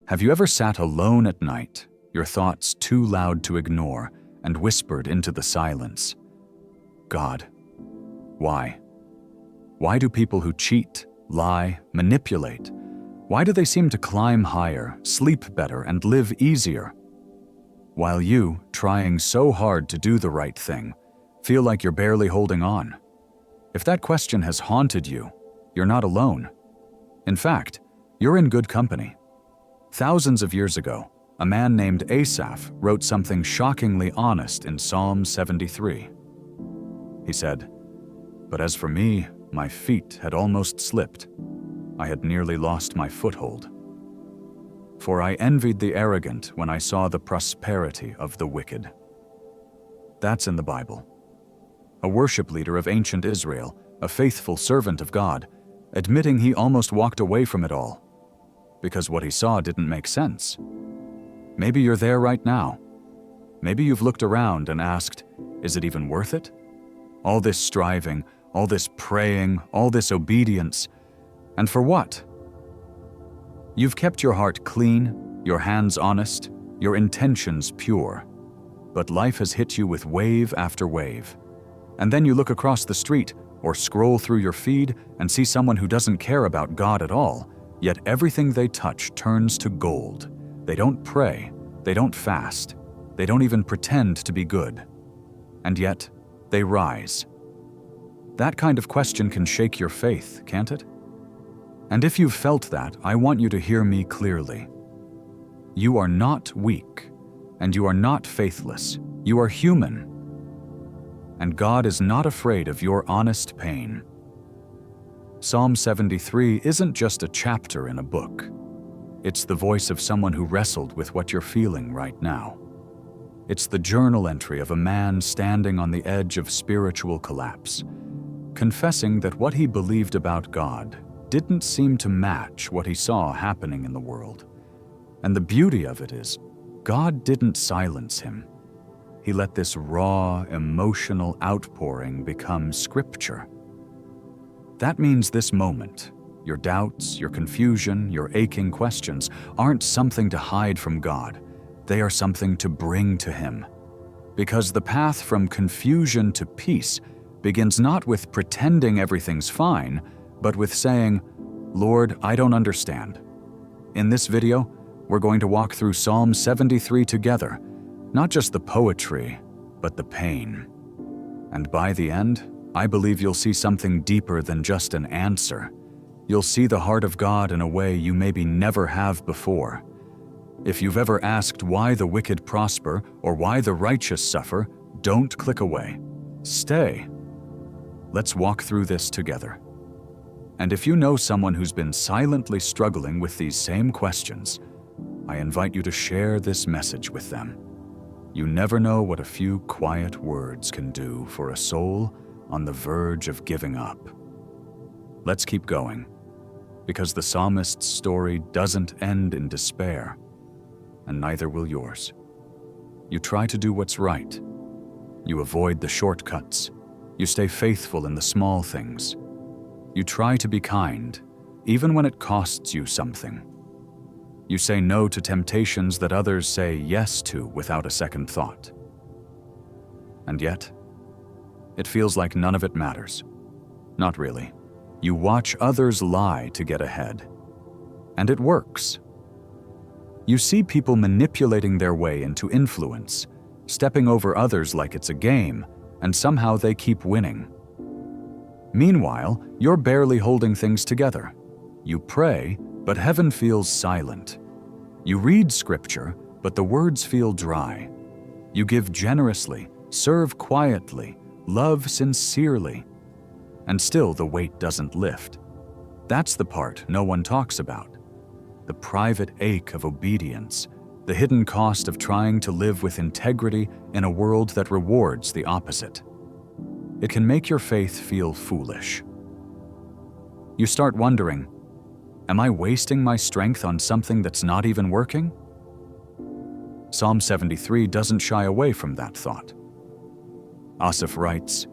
Have you ever sat alone at night, your thoughts too loud to ignore, and whispered into the silence, "God, why? Why do people who cheat, lie, manipulate, why do they seem to climb higher, sleep better, and live easier? While you, trying so hard to do the right thing, feel like you're barely holding on." If that question has haunted you, you're not alone. In fact, you're in good company. Thousands of years ago, a man named Asaph wrote something shockingly honest in Psalm 73. He said, "But as for me, my feet had almost slipped. I had nearly lost my foothold. For I envied the arrogant when I saw the prosperity of the wicked." That's in the Bible. A worship leader of ancient Israel, a faithful servant of God, admitting he almost walked away from it all because what he saw didn't make sense. Maybe you're there right now. Maybe you've looked around and asked, is it even worth it? All this striving, all this praying, all this obedience, and for what? You've kept your heart clean, your hands honest, your intentions pure, but life has hit you with wave after wave. And then you look across the street or scroll through your feed and see someone who doesn't care about God at all, yet everything they touch turns to gold. They don't pray, they don't fast, they don't even pretend to be good. And yet, they rise. That kind of question can shake your faith, can't it? And if you've felt that, I want you to hear me clearly. You are not weak, and you are not faithless. You are human. And God is not afraid of your honest pain. Psalm 73 isn't just a chapter in a book. It's the voice of someone who wrestled with what you're feeling right now. It's the journal entry of a man standing on the edge of spiritual collapse, confessing that what he believed about God didn't seem to match what he saw happening in the world. And the beauty of it is, God didn't silence him. He let this raw, emotional outpouring become scripture. That means this moment, your doubts, your confusion, your aching questions, aren't something to hide from God. They are something to bring to Him. Because the path from confusion to peace begins not with pretending everything's fine, but with saying, "Lord, I don't understand." In this video, we're going to walk through Psalm 73 together, not just the poetry, but the pain. And by the end, I believe you'll see something deeper than just an answer. You'll see the heart of God in a way you maybe never have before. If you've ever asked why the wicked prosper or why the righteous suffer, don't click away. Stay. Let's walk through this together. And if you know someone who's been silently struggling with these same questions, I invite you to share this message with them. You never know what a few quiet words can do for a soul on the verge of giving up. Let's keep going, because the psalmist's story doesn't end in despair, and neither will yours. You try to do what's right. You avoid the shortcuts. You stay faithful in the small things. You try to be kind, even when it costs you something. You say no to temptations that others say yes to without a second thought. And yet, it feels like none of it matters. Not really. You watch others lie to get ahead. And it works. You see people manipulating their way into influence, stepping over others like it's a game, and somehow they keep winning. Meanwhile, you're barely holding things together. You pray, but heaven feels silent. You read scripture, but the words feel dry. You give generously, serve quietly, love sincerely, and still the weight doesn't lift. That's the part no one talks about. The private ache of obedience, the hidden cost of trying to live with integrity in a world that rewards the opposite. It can make your faith feel foolish. You start wondering, am I wasting my strength on something that's not even working? Psalm 73 doesn't shy away from that thought. Asaph writes,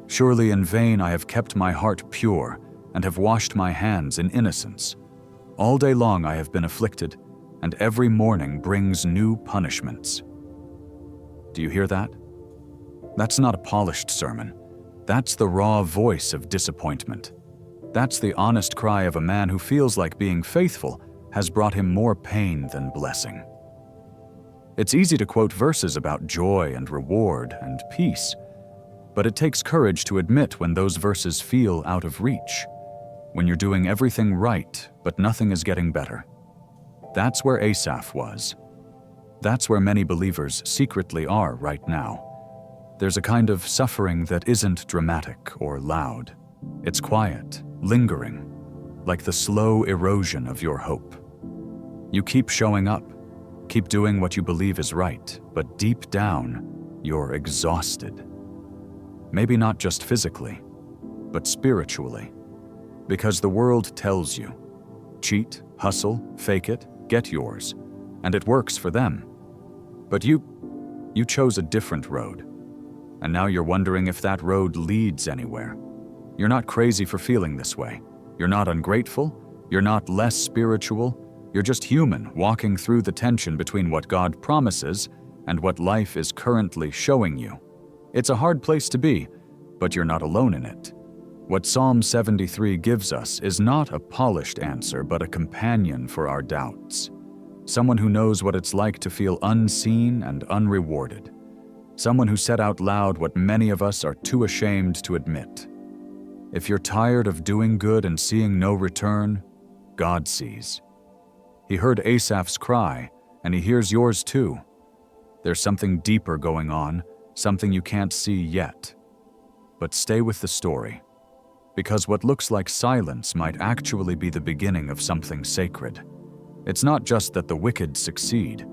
"Surely in vain I have kept my heart pure and have washed my hands in innocence. All day long I have been afflicted, and every morning brings new punishments. Do you hear that? That's not a polished sermon. That's the raw voice of disappointment. That's the honest cry of a man who feels like being faithful has brought him more pain than blessing. It's easy to quote verses about joy and reward and peace, but it takes courage to admit when those verses feel out of reach, when you're doing everything right, but nothing is getting better. That's where Asaph was. That's where many believers secretly are right now. There's a kind of suffering that isn't dramatic or loud. It's quiet, lingering, like the slow erosion of your hope. You keep showing up, keep doing what you believe is right, but deep down, you're exhausted. Maybe not just physically, but spiritually. Because the world tells you, cheat, hustle, fake it, get yours, and it works for them. But you chose a different road, and now you're wondering if that road leads anywhere. You're not crazy for feeling this way. You're not ungrateful. You're not less spiritual. You're just human, walking through the tension between what God promises and what life is currently showing you. It's a hard place to be, but you're not alone in it. What Psalm 73 gives us is not a polished answer, but a companion for our doubts. Someone who knows what it's like to feel unseen and unrewarded. Someone who said out loud what many of us are too ashamed to admit. If you're tired of doing good and seeing no return, God sees. He heard Asaph's cry, and he hears yours too. There's something deeper going on, something you can't see yet. But stay with the story, because what looks like silence might actually be the beginning of something sacred. It's not just that the wicked succeed,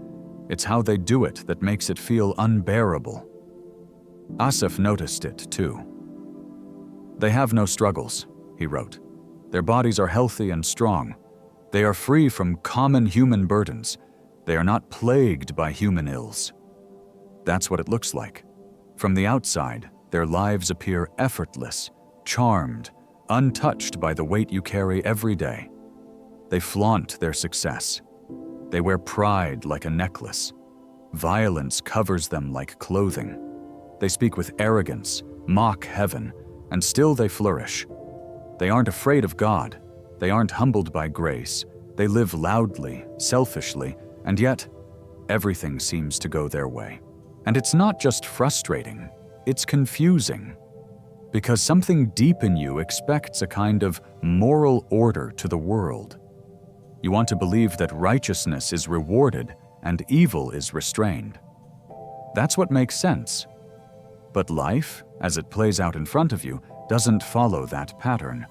it's how they do it that makes it feel unbearable. Asaph noticed it too. They have no struggles, he wrote. Their bodies are healthy and strong. They are free from common human burdens. They are not plagued by human ills. That's what it looks like. From the outside, their lives appear effortless, charmed, untouched by the weight you carry every day. They flaunt their success. They wear pride like a necklace. Violence covers them like clothing. They speak with arrogance, mock heaven, and still they flourish. They aren't afraid of God. They aren't humbled by grace. They live loudly, selfishly, and yet everything seems to go their way. And it's not just frustrating, it's confusing. Because something deep in you expects a kind of moral order to the world. You want to believe that righteousness is rewarded and evil is restrained. That's what makes sense. But life, as it plays out in front of you, doesn't follow that pattern.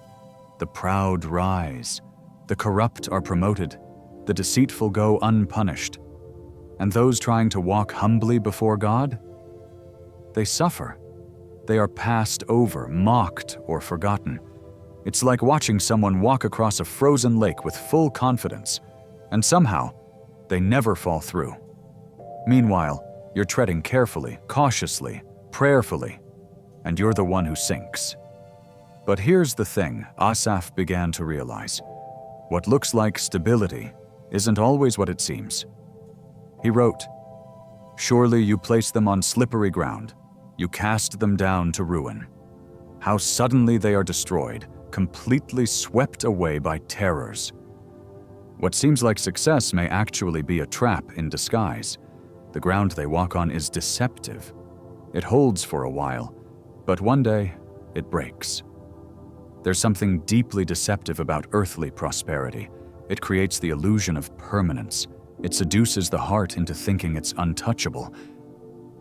The proud rise, the corrupt are promoted, the deceitful go unpunished, and those trying to walk humbly before God, they suffer. They are passed over, mocked, or forgotten. It's like watching someone walk across a frozen lake with full confidence, and somehow, they never fall through. Meanwhile, you're treading carefully, cautiously, prayerfully, and you're the one who sinks. But here's the thing Asaph began to realize. What looks like stability isn't always what it seems. He wrote, "Surely you place them on slippery ground. You cast them down to ruin. How suddenly they are destroyed, completely swept away by terrors." What seems like success may actually be a trap in disguise. The ground they walk on is deceptive. It holds for a while, but one day it breaks. There's something deeply deceptive about earthly prosperity. It creates the illusion of permanence. It seduces the heart into thinking it's untouchable.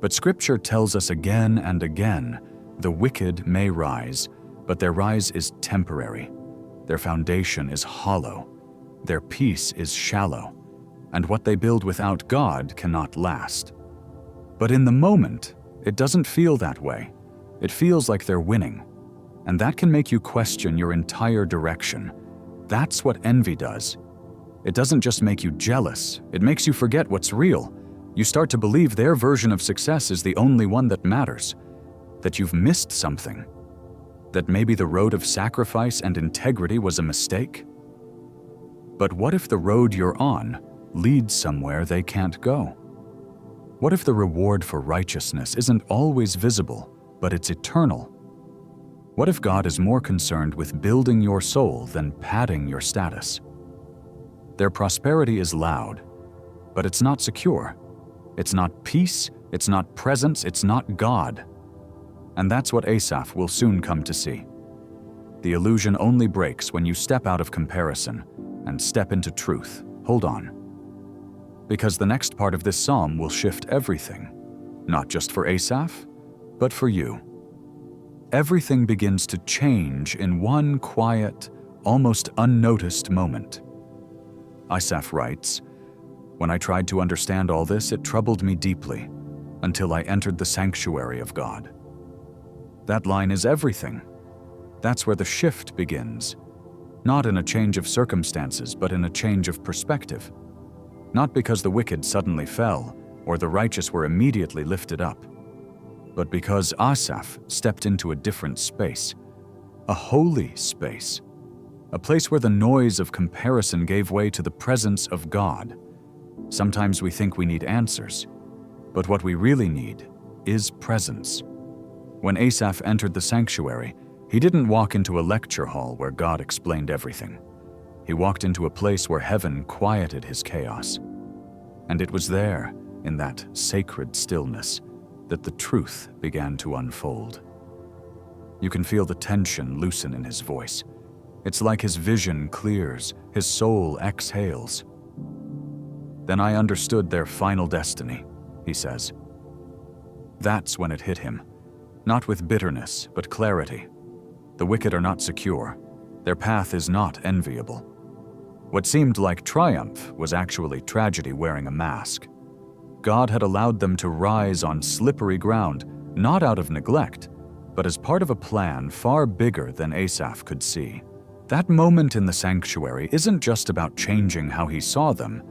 But Scripture tells us again and again, the wicked may rise, but their rise is temporary. Their foundation is hollow. Their peace is shallow. And what they build without God cannot last. But in the moment, it doesn't feel that way. It feels like they're winning. And that can make you question your entire direction. That's what envy does. It doesn't just make you jealous, it makes you forget what's real. You start to believe their version of success is the only one that matters, that you've missed something, that maybe the road of sacrifice and integrity was a mistake. But what if the road you're on leads somewhere they can't go? What if the reward for righteousness isn't always visible, but it's eternal? What if God is more concerned with building your soul than padding your status? Their prosperity is loud, but it's not secure. It's not peace, it's not presence, it's not God. And that's what Asaph will soon come to see. The illusion only breaks when you step out of comparison and step into truth. Hold on. Because the next part of this psalm will shift everything, not just for Asaph, but for you. Everything begins to change in one quiet, almost unnoticed moment. Asaph writes, "When I tried to understand all this, it troubled me deeply, until I entered the sanctuary of God." That line is everything. That's where the shift begins. Not in a change of circumstances, but in a change of perspective. Not because the wicked suddenly fell, or the righteous were immediately lifted up, but because Asaph stepped into a different space, a holy space, a place where the noise of comparison gave way to the presence of God. Sometimes we think we need answers, but what we really need is presence. When Asaph entered the sanctuary, he didn't walk into a lecture hall where God explained everything. He walked into a place where heaven quieted his chaos. And it was there, in that sacred stillness, that the truth began to unfold. You can feel the tension loosen in his voice. It's like his vision clears, his soul exhales. "Then I understood their final destiny," he says. That's when it hit him, not with bitterness, but clarity. The wicked are not secure. Their path is not enviable. What seemed like triumph was actually tragedy wearing a mask. God had allowed them to rise on slippery ground, not out of neglect, but as part of a plan far bigger than Asaph could see. That moment in the sanctuary isn't just about changing how he saw them,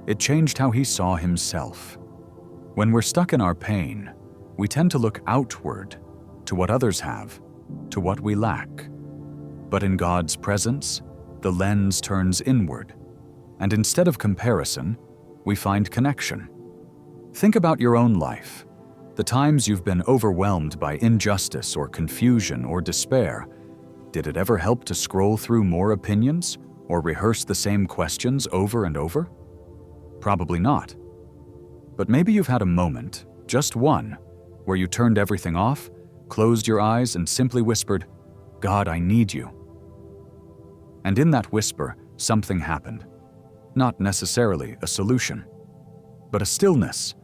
it changed how he saw himself. When we're stuck in our pain, we tend to look outward, to what others have, to what we lack. But in God's presence, the lens turns inward, and instead of comparison, we find connection. Think about your own life. The times you've been overwhelmed by injustice or confusion or despair. Did it ever help to scroll through more opinions or rehearse the same questions over and over? Probably not. But maybe you've had a moment, just one, where you turned everything off, closed your eyes, and simply whispered, "God, I need you." And in that whisper, something happened. Not necessarily a solution, but a stillness,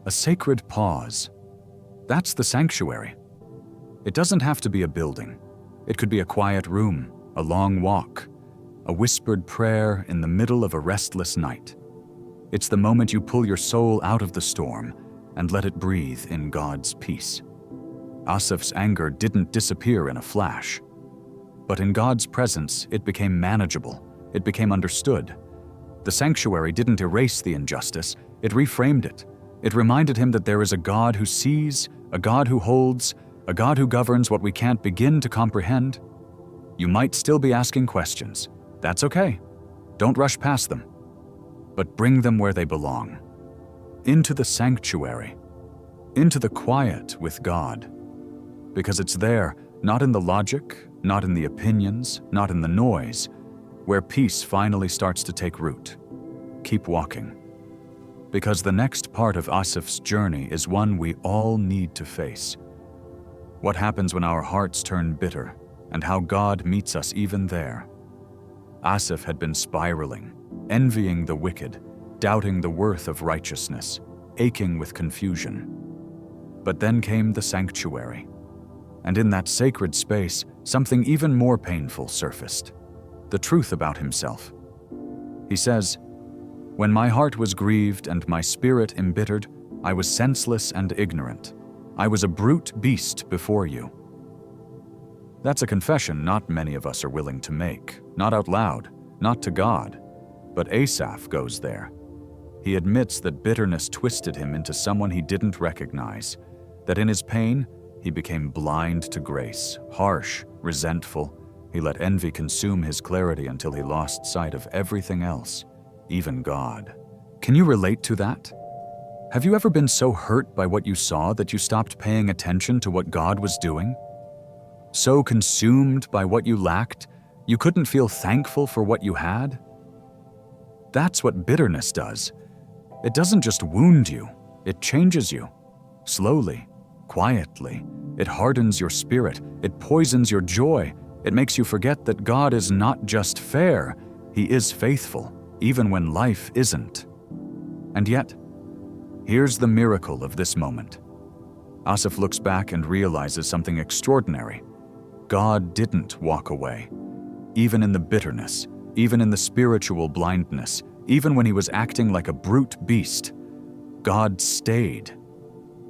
a sacred pause. That's the sanctuary. It doesn't have to be a building. It could be a quiet room, a long walk, a whispered prayer in the middle of a restless night. It's the moment you pull your soul out of the storm and let it breathe in God's peace. Asaph's anger didn't disappear in a flash. But in God's presence, it became manageable. It became understood. The sanctuary didn't erase the injustice, it reframed it. It reminded him that there is a God who sees, a God who holds, a God who governs what we can't begin to comprehend. You might still be asking questions. That's okay. Don't rush past them. But bring them where they belong. Into the sanctuary. Into the quiet with God. Because it's there, not in the logic, not in the opinions, not in the noise, where peace finally starts to take root. Keep walking. Because the next part of Asaph's journey is one we all need to face. What happens when our hearts turn bitter, and how God meets us even there. Asaph had been spiraling, envying the wicked, doubting the worth of righteousness, aching with confusion. But then came the sanctuary. And in that sacred space, something even more painful surfaced. The truth about himself. He says, "When my heart was grieved and my spirit embittered, I was senseless and ignorant. I was a brute beast before you." That's a confession not many of us are willing to make, not out loud, not to God. But Asaph goes there. He admits that bitterness twisted him into someone he didn't recognize, that in his pain, he became blind to grace, harsh, resentful. He let envy consume his clarity until he lost sight of everything else, even God. Can you relate to that? Have you ever been so hurt by what you saw that you stopped paying attention to what God was doing? So consumed by what you lacked, you couldn't feel thankful for what you had? That's what bitterness does. It doesn't just wound you, it changes you. Slowly, quietly, it hardens your spirit, it poisons your joy, it makes you forget that God is not just fair, He is faithful, even when life isn't. And yet, here's the miracle of this moment. Asaph looks back and realizes something extraordinary. God didn't walk away. Even in the bitterness, even in the spiritual blindness, even when he was acting like a brute beast, God stayed.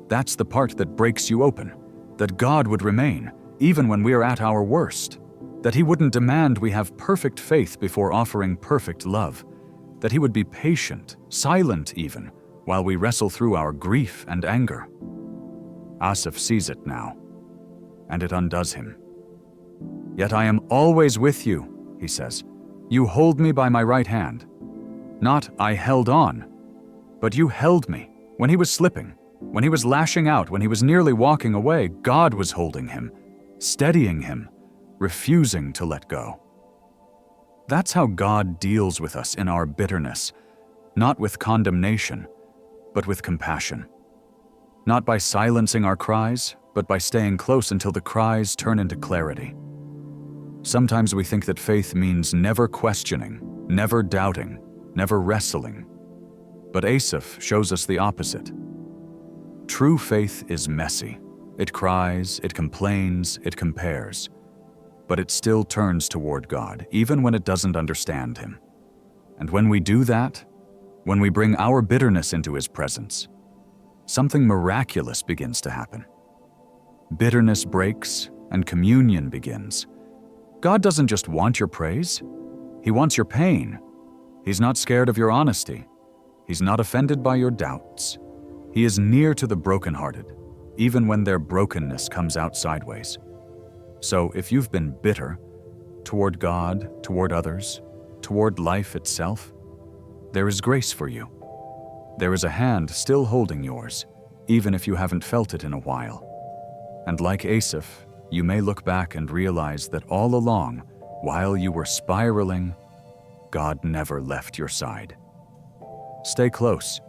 That's the part that breaks you open, that God would remain, even when we're at our worst, that he wouldn't demand we have perfect faith before offering perfect love, that he would be patient, silent even, while we wrestle through our grief and anger. Asaph sees it now, and it undoes him. "Yet I am always with you," he says. "You hold me by my right hand." Not "I held on," but "you held me." When he was slipping, when he was lashing out, when he was nearly walking away, God was holding him, steadying him, refusing to let go. That's how God deals with us in our bitterness, not with condemnation, but with compassion. Not by silencing our cries, but by staying close until the cries turn into clarity. Sometimes we think that faith means never questioning, never doubting, never wrestling. But Asaph shows us the opposite. True faith is messy. It cries, it complains, it compares. But it still turns toward God, even when it doesn't understand him. And when we do that, when we bring our bitterness into his presence, something miraculous begins to happen. Bitterness breaks and communion begins. God doesn't just want your praise, he wants your pain. He's not scared of your honesty. He's not offended by your doubts. He is near to the brokenhearted, even when their brokenness comes out sideways. So if you've been bitter toward God, toward others, toward life itself, there is grace for you. There is a hand still holding yours, even if you haven't felt it in a while. And like Asaph, you may look back and realize that all along, while you were spiraling, God never left your side. Stay close,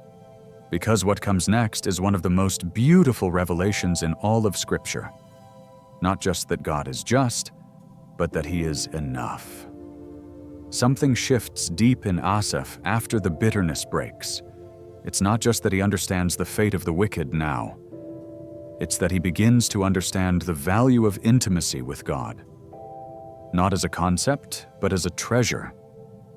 because what comes next is one of the most beautiful revelations in all of Scripture. Not just that God is just, but that he is enough. Something shifts deep in Asaph after the bitterness breaks. It's not just that he understands the fate of the wicked now. It's that he begins to understand the value of intimacy with God. Not as a concept, but as a treasure.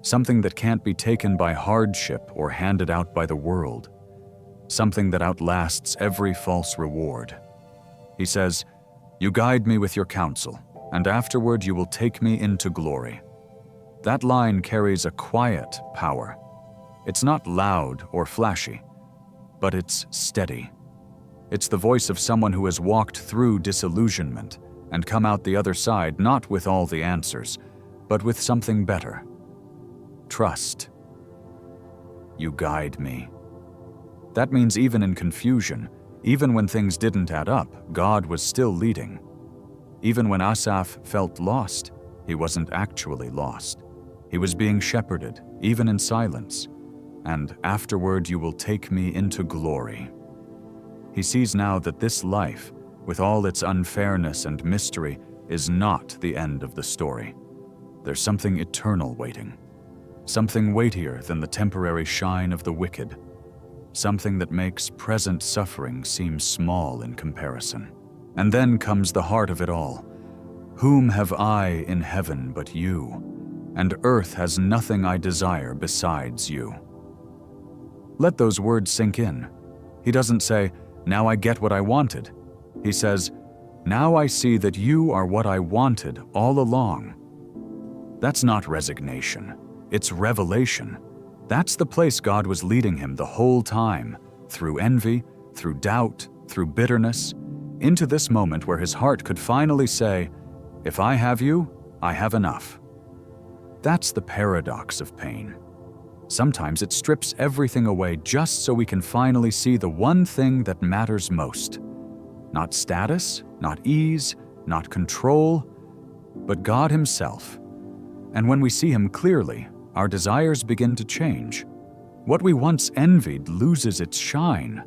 Something that can't be taken by hardship or handed out by the world. Something that outlasts every false reward. He says, "You guide me with your counsel, and afterward you will take me into glory." That line carries a quiet power. It's not loud or flashy, but it's steady. It's the voice of someone who has walked through disillusionment and come out the other side not with all the answers, but with something better. Trust. You guide me. That means even in confusion, even when things didn't add up, God was still leading. Even when Asaph felt lost, he wasn't actually lost. He was being shepherded, even in silence. And afterward you will take me into glory. He sees now that this life, with all its unfairness and mystery, is not the end of the story. There's something eternal waiting. Something weightier than the temporary shine of the wicked. Something that makes present suffering seem small in comparison. And then comes the heart of it all. Whom have I in heaven but you? And earth has nothing I desire besides you. Let those words sink in. He doesn't say, "Now I get what I wanted." He says, "Now I see that you are what I wanted all along." That's not resignation. It's revelation. That's the place God was leading him the whole time, through envy, through doubt, through bitterness, into this moment where his heart could finally say, "If I have you, I have enough." That's the paradox of pain. Sometimes it strips everything away just so we can finally see the one thing that matters most. Not status, not ease, not control, but God Himself. And when we see Him clearly, our desires begin to change. What we once envied loses its shine.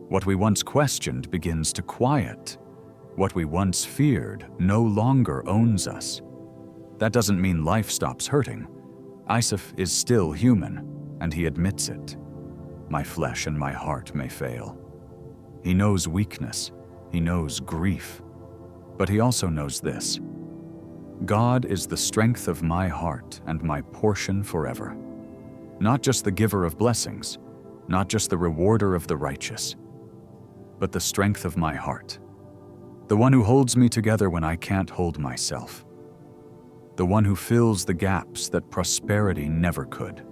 What we once questioned begins to quiet. What we once feared no longer owns us. That doesn't mean life stops hurting. Asaph is still human, and he admits it. My flesh and my heart may fail. He knows weakness. He knows grief. But he also knows this: God is the strength of my heart and my portion forever. Not just the giver of blessings, not just the rewarder of the righteous, but the strength of my heart. The one who holds me together when I can't hold myself. The one who fills the gaps that prosperity never could.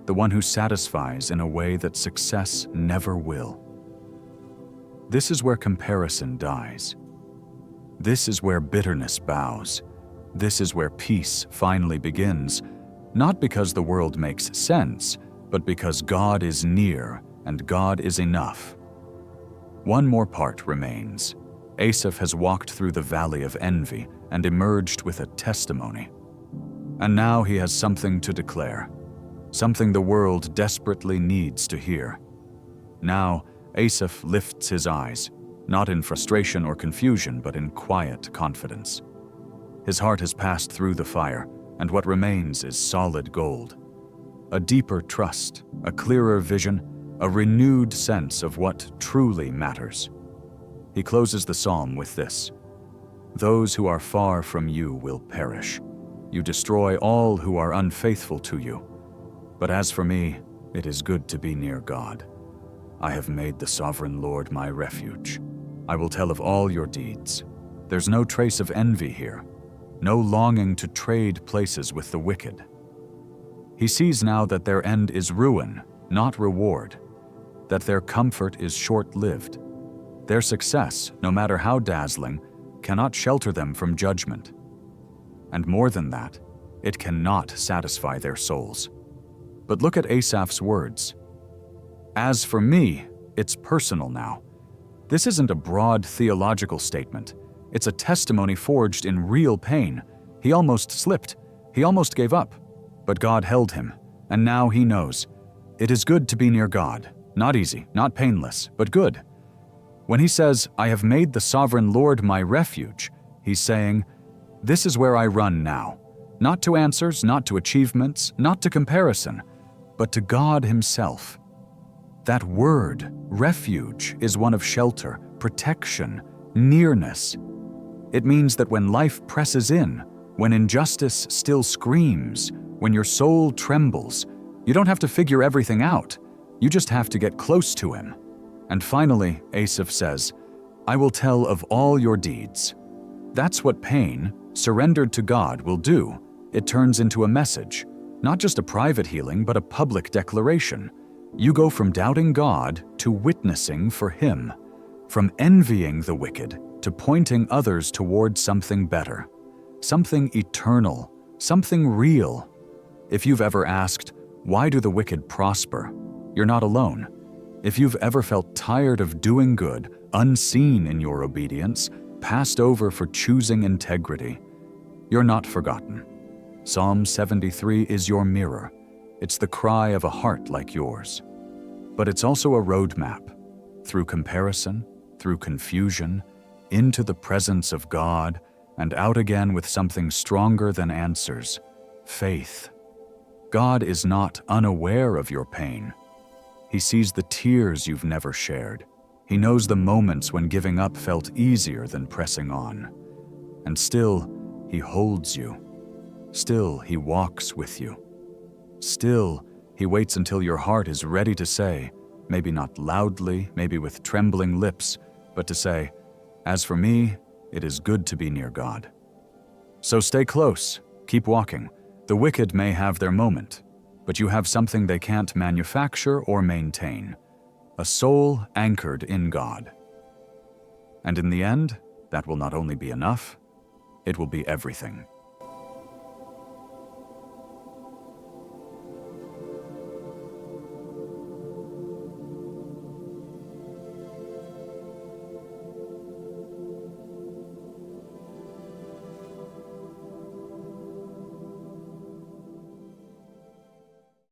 The one who satisfies in a way that success never will. This is where comparison dies. This is where bitterness bows. This is where peace finally begins, not because the world makes sense, but because God is near and God is enough. One more part remains. Asaph has walked through the valley of envy and emerged with a testimony. And now he has something to declare, something the world desperately needs to hear. Now, Asaph lifts his eyes, not in frustration or confusion, but in quiet confidence. His heart has passed through the fire, and what remains is solid gold. A deeper trust, a clearer vision, a renewed sense of what truly matters. He closes the psalm with this: "Those who are far from you will perish. You destroy all who are unfaithful to you. But as for me, it is good to be near God. I have made the sovereign Lord my refuge. I will tell of all your deeds. There's no trace of envy here, no longing to trade places with the wicked." He sees now that their end is ruin, not reward, that their comfort is short-lived. Their success, no matter how dazzling, cannot shelter them from judgment. And more than that, it cannot satisfy their souls. But look at Asaph's words. As for me, it's personal now. This isn't a broad theological statement. It's a testimony forged in real pain. He almost slipped. He almost gave up. But God held him, and now he knows. It is good to be near God. Not easy, not painless, but good. When he says, "I have made the sovereign Lord my refuge," he's saying, this is where I run now. Not to answers, not to achievements, not to comparison, but to God Himself. That word, refuge, is one of shelter, protection, nearness. It means that when life presses in, when injustice still screams, when your soul trembles, you don't have to figure everything out. You just have to get close to Him. And finally, Asaph says, "I will tell of all your deeds." That's what pain, surrendered to God, will do. It turns into a message, not just a private healing, but a public declaration. You go from doubting God to witnessing for Him, from envying the wicked to pointing others toward something better, something eternal, something real. If you've ever asked, "Why do the wicked prosper?" you're not alone. If you've ever felt tired of doing good, unseen in your obedience, passed over for choosing integrity, you're not forgotten. Psalm 73 is your mirror. It's the cry of a heart like yours. But it's also a roadmap, through comparison, through confusion, into the presence of God, and out again with something stronger than answers: faith. God is not unaware of your pain. He sees the tears you've never shared. He knows the moments when giving up felt easier than pressing on. And still, He holds you. Still, He walks with you. Still, He waits until your heart is ready to say, maybe not loudly, maybe with trembling lips, but to say, "As for me, it is good to be near God." So stay close, keep walking. The wicked may have their moment, but you have something they can't manufacture or maintain: a soul anchored in God. And in the end, that will not only be enough, it will be everything.